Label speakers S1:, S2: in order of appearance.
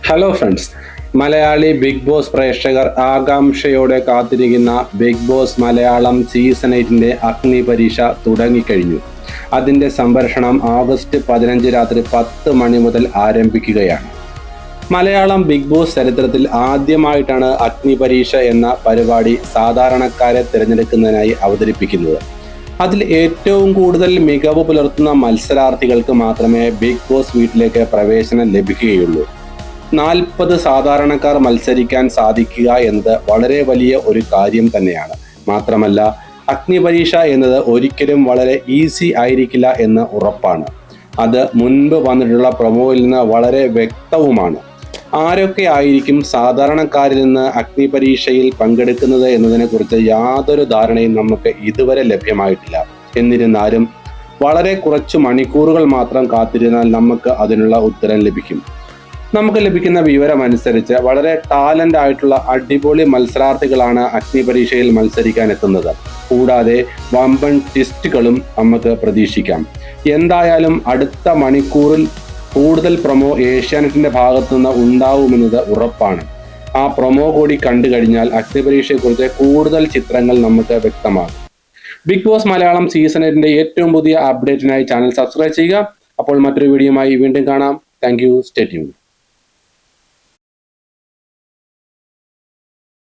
S1: Hello friends, Malayali Bigg Boss പ്രേക്ഷകർ ആകാംക്ഷയോടെ കാത്തിരിക്കുന്ന ബിഗ് ബോസ് മലയാളം സീസൺ 8ന്റെ അഗ്നി പരീക്ഷ തുടങ്ങിക്കഴിഞ്ഞു. അതിൻ്റെ സംപ്രേഷണം ഓഗസ്റ്റ് 15 രാത്രി 10 മണി മുതൽ ആരംഭിക്കുകയാണ്. മലയാളം ബിഗ് ബോസ് ചരിത്രത്തിൽ ആദ്യമായിട്ടാണ് അഗ്നി പരീക്ഷ എന്ന പരിപാടി സാധാരണക്കാരെ തിരഞ്ഞെടുക്കുന്നതിനായി അവതരിപ്പിക്കുന്നത്. അതിൽ ഏറ്റവും കൂടുതൽ മികവ് പുലർത്തുന്ന മത്സരാർത്ഥികൾക്ക് മാത്രമേ ബിഗ് ബോസ് വീട്ടിലേക്ക് പ്രവേശനം ലഭിക്കുകയുള്ളൂ. 40 സാധാരണക്കാർ മത്സരിക്കാൻ സാധിക്കുക എന്നത് വളരെ വലിയ ഒരു കാര്യം തന്നെയാണ്. മാത്രമല്ല, അഗ്നി പരീക്ഷ എന്നത് ഒരിക്കലും വളരെ ഈസി ആയിരിക്കില്ല എന്ന് ഉറപ്പാണ്. അത് മുൻപ് വന്നിട്ടുള്ള പ്രൊമോയിൽ നിന്ന് വളരെ വ്യക്തവുമാണ്. ആരൊക്കെ ആയിരിക്കും സാധാരണക്കാരിൽ നിന്ന് അഗ്നി പരീക്ഷയിൽ പങ്കെടുക്കുന്നത് എന്നതിനെക്കുറിച്ച് യാതൊരു ധാരണയും നമുക്ക് ഇതുവരെ ലഭ്യമായിട്ടില്ല. എന്നിരുന്നാലും വളരെ കുറച്ച് മണിക്കൂറുകൾ മാത്രം കാത്തിരുന്നാൽ നമുക്ക് അതിനുള്ള ഉത്തരം ലഭിക്കും. നമുക്ക് ലഭിക്കുന്ന വിവരമനുസരിച്ച് വളരെ ടാലന്റ് ആയിട്ടുള്ള അടിപൊളി മത്സരാർത്ഥികളാണ് അഗ്നി പരീക്ഷയിൽ മത്സരിക്കാൻ എത്തുന്നത്. കൂടാതെ വമ്പൻ ട്വിസ്റ്റുകളും നമുക്ക് പ്രതീക്ഷിക്കാം. എന്തായാലും അടുത്ത മണിക്കൂറിൽ കൂടുതൽ പ്രൊമോ ഏഷ്യാനെറ്റിന്റെ ഭാഗത്തുനിന്ന് ഉണ്ടാവുമെന്നത് ഉറപ്പാണ്. ആ പ്രൊമോ കൂടി കണ്ടു കഴിഞ്ഞാൽ അഗ്നി പരീക്ഷയെക്കുറിച്ച് കൂടുതൽ ചിത്രങ്ങൾ നമുക്ക് വ്യക്തമാകും. ബിഗ് ബോസ് മലയാളം സീസൺ 8ന്റെ ഏറ്റവും പുതിയ അപ്ഡേറ്റിനായി ചാനൽ സബ്സ്ക്രൈബ് ചെയ്യുക. അപ്പോൾ മറ്റൊരു വീഡിയോയുമായി വീണ്ടും കാണാം. Thank you. Stay tuned.